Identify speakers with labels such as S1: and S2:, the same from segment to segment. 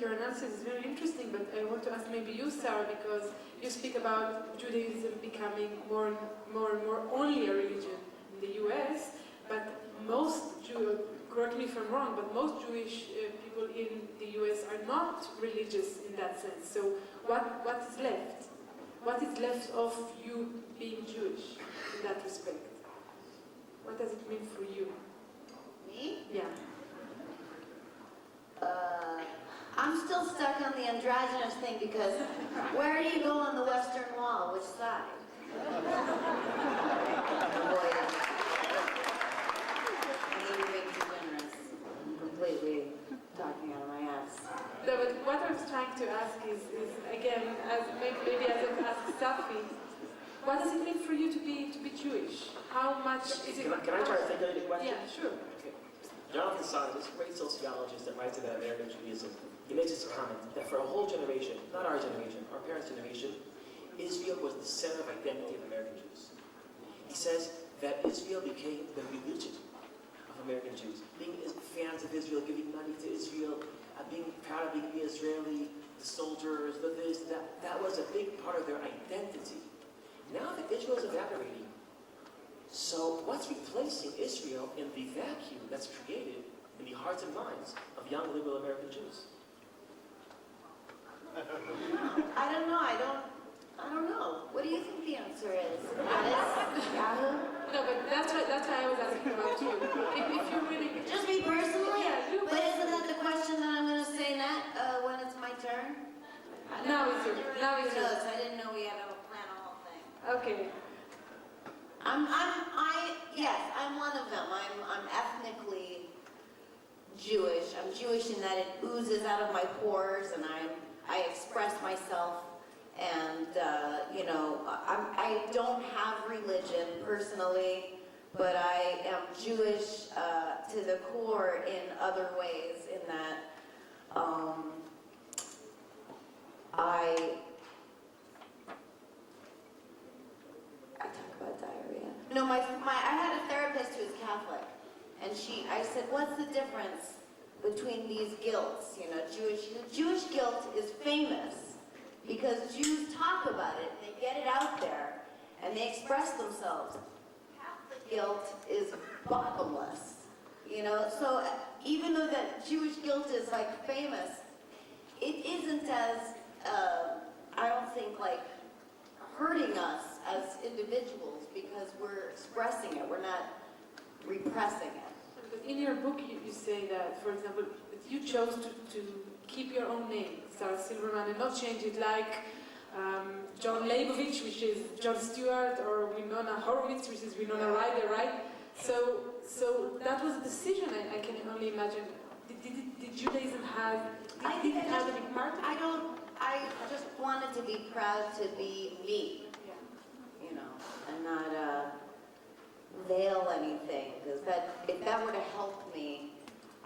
S1: your analysis is very interesting, but I want to ask maybe you, Sarah, because you speak about Judaism becoming more and more only a religion in the US, but most correct me if I'm wrong, but most Jewish people in the US are not religious in that sense. So what is left? What is left of you being Jewish in that respect? What does it mean for you?
S2: Me?
S1: Yeah.
S2: I'm still stuck on the androgynous thing because where do you go on the Western Wall? Which side? I'm being too generous. I'm completely talking out of my ass.
S1: No, but what I was trying to ask is again, as maybe as I asked Safi, what does it mean for you to be Jewish? How much is it?
S3: Can I try to think of the question?
S1: Yeah, sure.
S3: Okay. Jonathan Sahn, this great sociologist that writes about American Judaism, he makes this comment that for a whole generation, not our generation, our parents' generation, Israel was the center of identity of American Jews. He says that Israel became the religion of American Jews. Being fans of Israel, giving money to Israel, being proud of being Israeli, the soldiers, the this, that was a big part of their identity. Now that Israel is evaporating, so what's replacing Israel in the vacuum that's created in the hearts and minds of young liberal American Jews?
S2: I don't know. I don't know. What do you think the answer is?
S1: No, but that's why I was asking about you. If you really
S2: Just me personally?
S1: Yeah, you.
S2: But isn't that the question that I'm going to say next when it's my turn?
S1: Now it's your. Now it's yours.
S2: I didn't know we had to plan a whole thing.
S1: Okay.
S2: Yes, I'm one of them. I'm ethnically Jewish. I'm Jewish in that it oozes out of my pores, and I express myself. And I don't have religion personally, but I am Jewish to the core in other ways. In that I talk about diarrhea. No, I had a therapist who was Catholic, and I said, what's the difference between these guilts? Jewish guilt is famous because Jews talk about it, they get it out there, and they express themselves. Catholic guilt is bottomless, So even though that Jewish guilt is like famous, it isn't as I don't think hurting us as individuals because we're expressing it, we're not repressing it.
S1: But in your book, you say that, for example, that you chose to keep your own name, Sarah Silverman, and not change it like John Leibovich, which is John Stewart, or Winona Horowitz, which is Winona Ryder, right? So that was a decision, I can only imagine. Did Judaism have any part?
S2: I just wanted to be proud to be me, and not veil anything, because if that were to help me,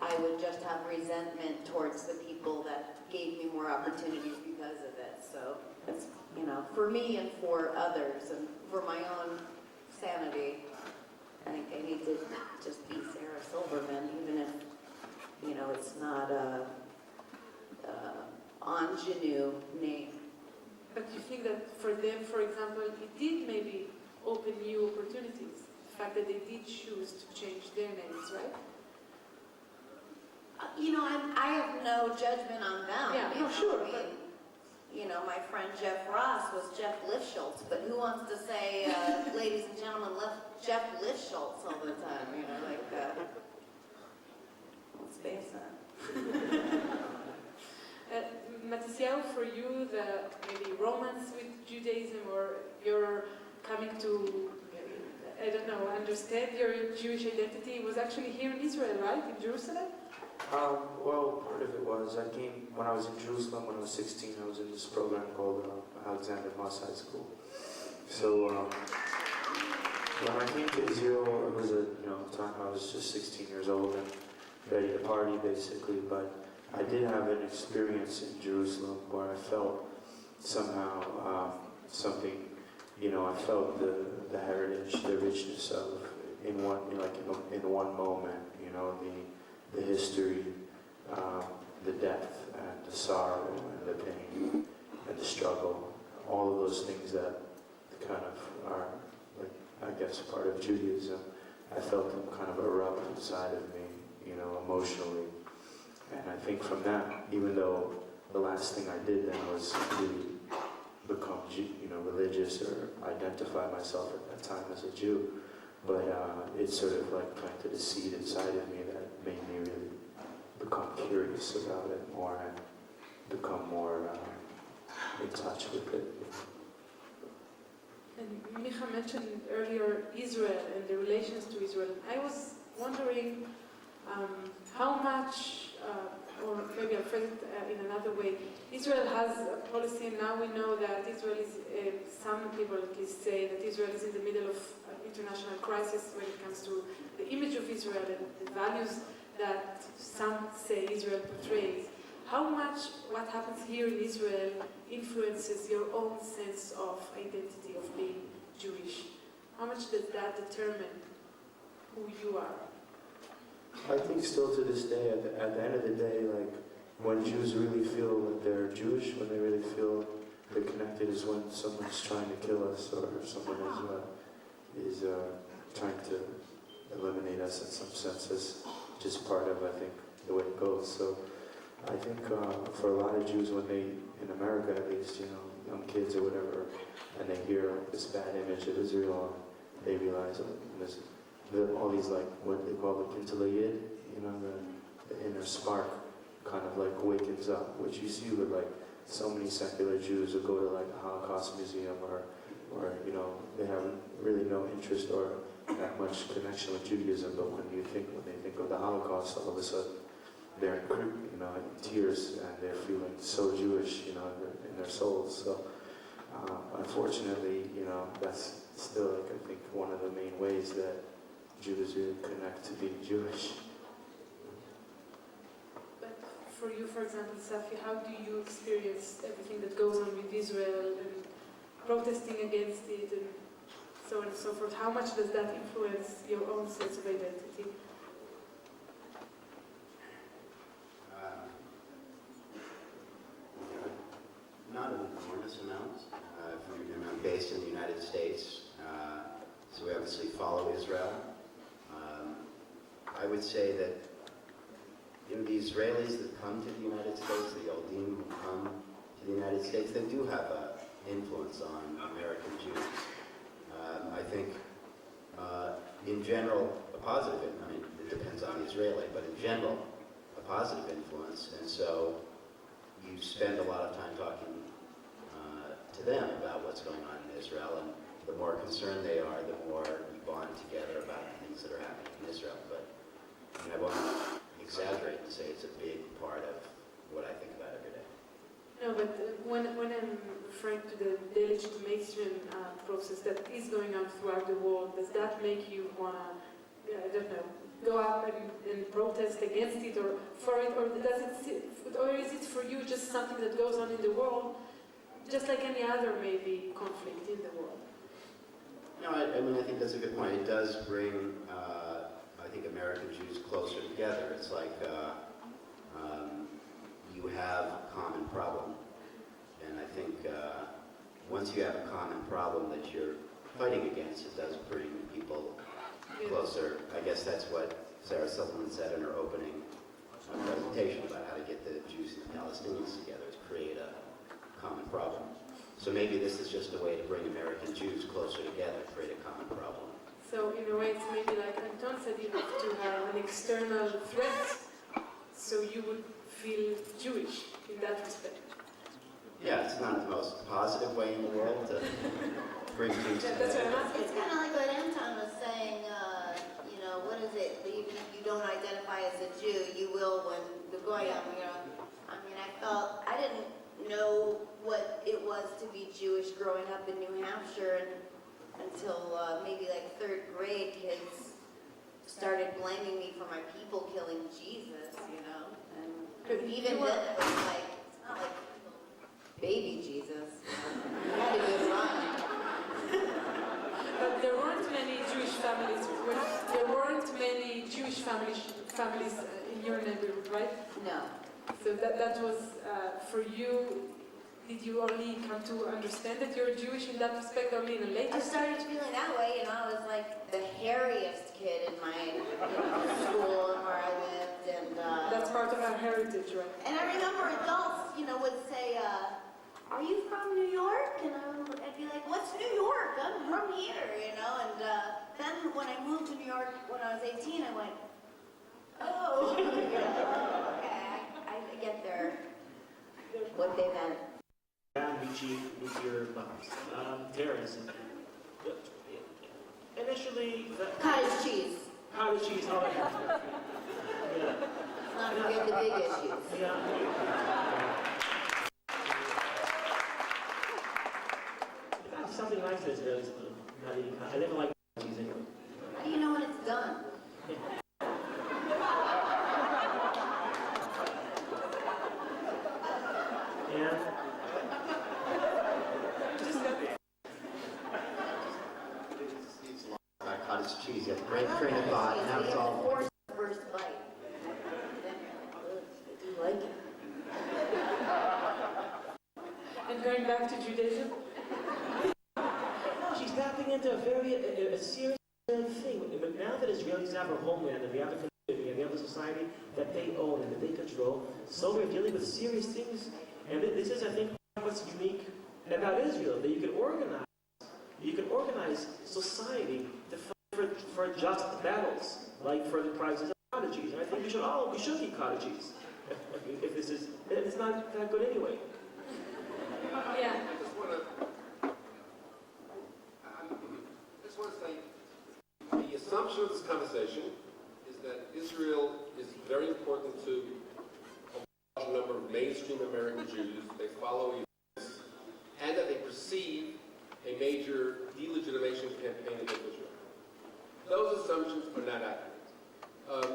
S2: I would just have resentment towards the people that gave me more opportunities because of it. So it's, for me and for others and for my own sanity, I think I need to just be Sarah Silverman, even if, it's not a ingenue name.
S1: But you think that for them, for example, it did maybe open new opportunities? The fact that they did choose to change their names, right?
S2: I have no judgment on them.
S1: Yeah, no, sure.
S2: My friend Jeff Ross was Jeff Lifschultz, but who wants to say, ladies and gentlemen, Jeff Lifschultz all the time? Let's face it.
S1: Matisiel, for you, the maybe romance with Judaism, or your coming to, understand your Jewish identity was actually here in Israel, right? In Jerusalem?
S4: Well, part of it was, I came, when I was in Jerusalem, when I was 16, I was in this program called Alexander Moss High School. So, when I came to Israel, it was time I was just 16 years old and ready to party, basically, but I did have an experience in Jerusalem where I felt somehow something, I felt the heritage, the richness of, in one moment, the history, the depth, and the the sorrow and the pain and the struggle, all of those things that kind of are, like, I guess, part of Judaism. I felt them kind of erupt inside of me, you know, emotionally. And I think from that, even though the last thing I did then was really become, you know, religious or identify myself at that time as a Jew, but it sort of like planted a seed inside of me that made me really become curious about it more and become more in touch with it.
S1: And Micha mentioned earlier Israel and the relations to Israel. I was wondering how much, or maybe I'll phrase it in another way, Israel has a policy, and now we know that Israel is, some people at least say that Israel is in the middle of an international crisis when it comes to the image of Israel and the values that some say Israel portrays. How much what happens here in Israel influences your own sense of identity, of being Jewish? How much does that determine who you are?
S4: I think still to this day, at the end of the day, like, when Jews really feel that they're Jewish, when they really feel they're connected, is when someone's trying to kill us or someone is trying to eliminate us in some senses. Just part of, I think, the way it goes. So I think for a lot of Jews, when they, in America at least, you know, young kids or whatever, and they hear like, this bad image of Israel, they realize all these, like, what they call the Liad, you know, the inner spark kind of like wakens up, which you see with like so many secular Jews who go to like a Holocaust museum or you know, they have really no interest or that much connection with Judaism, but when they think of the Holocaust, all of a sudden they're you know, in tears and they're feeling so Jewish, you know, in their souls. So unfortunately, you know, that's still, like, I think one of the main ways that Jews really connect to being Jewish.
S1: But for you, for example, Safi, how do you experience everything that goes on with Israel and protesting against it and so on and so forth? How much does that influence your own sense of identity?
S5: Not an enormous amount. I'm based in the United States, so we obviously follow Israel. I would say that the Israelis that come to the United States, the Yodim who come to the United States, they do have an influence on American Jews. I think, in general, a positive, I mean, it depends on the Israeli, but in general, a positive influence. And so you spend a lot of time talking to them about what's going on in Israel, and the more concerned they are, the more you bond together about the things that are happening in Israel. But I mean, I won't exaggerate and say it's a big part of what I think about every day.
S1: No, but when I'm referring to the delegitimation process that is going on throughout the world, does that make you want to, I don't know, go up and protest against it or for it, or is it for you just something that goes on in the world, just like any other maybe conflict in the world?
S5: No, I mean, I think that's a good point. It does bring, I think, American Jews closer together. It's like you have a common problem, and I think once you have a common problem that you're fighting against, it does bring people closer. I guess that's what Sarah Silverman said in her opening presentation about how to get the Jews and the Palestinians together, to create a common problem. So maybe this is just a way to bring American Jews closer together, create a common problem.
S1: So in a way it's maybe like Anton said, you have to have an external threat so you would feel Jewish in that respect.
S5: Yeah, it's not the most positive way in the world to bring Jews together.
S1: That's what I'm asking.
S2: It's kind of like what Anton was saying, you know, what is it? Even if you don't identify as a Jew, you will when the Goyim, you know. I mean, I didn't know what it was to be Jewish growing up in New Hampshire until maybe like third grade. Kids started blaming me for my people killing Jesus, you know. And even then it was like, it's not like baby Jesus. You had a good run.
S1: But there weren't many Jewish families. There weren't many Jewish families in your neighborhood, right?
S2: No.
S1: So that was, for you, did you only come to understand that you're Jewish in that respect only in a later
S2: I started feeling that way, and I was like the hairiest kid in my school and where I lived, and
S1: That's part of our heritage, right?
S2: and I remember adults, would say, "Are you from New York?" And I'd be like, "What's New York? I'm from here," And then when I moved to New York when I was 18, I went, "Oh, okay, I get what they meant."
S3: Nuclear bombs, terrorism. Initially,
S2: Cottage cheese.
S3: cottage cheese, all that kind of stuff. Yeah.
S2: Not forget the big issues.
S3: Yeah. That's something nice to Israelis. I never like cheese anyway.
S2: How do you know when it's done?
S3: Yeah.
S5: Cottage cheese, you have great train of thought, and now it's all
S2: Force the first bite. Then you're like, "Ugh, I do like it."
S1: And going back to Judaism?
S3: She's tapping into a serious thing. But now that Israelis have a homeland, and we have a community, and we have a society that they own and that they control, so we're dealing with serious things. And this is, I think, what's unique about Israel, that you can organize society to fight for just battles, like for the prices of cottages. And I think we should keep cottages. If this is, it's not that good anyway.
S1: Yeah.
S6: I just want to say, the assumption of this conversation is that Israel is very important to a large number of mainstream American Jews. They follow events, and that they perceive a major delegitimation campaign against Israel. Those assumptions are not accurate.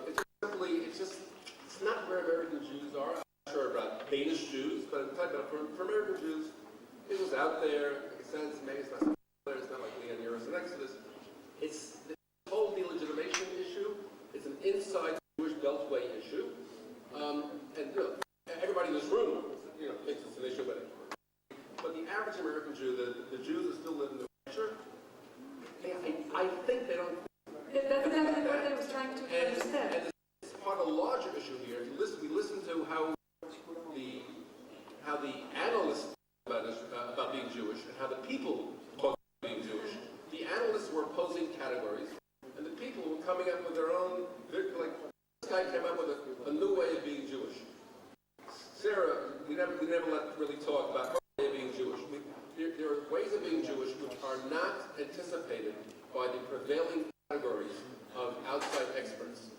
S6: It's not where American Jews are. I'm not sure about Danish Jews, but I'm talking about for American Jews, it was out there. Like I said, maybe it's not like Liad and Exodus. It's the whole delegitimation issue. It's an inside Jewish Beltway issue. Everybody in this room, thinks it's an issue, but the average American Jew, the Jews that still live in the future, I think they don't.
S1: That's exactly what I was trying to understand.
S6: And it's part of a larger issue here. We listen to how the analysts about being Jewish and how the people talk about being Jewish. The analysts were posing categories, and the people were coming up with their own. Like this guy came up with a new way of being Jewish. Sarah, we never really talk about her way of being Jewish. There are ways of being Jewish which are not anticipated by the prevailing categories of outside experts.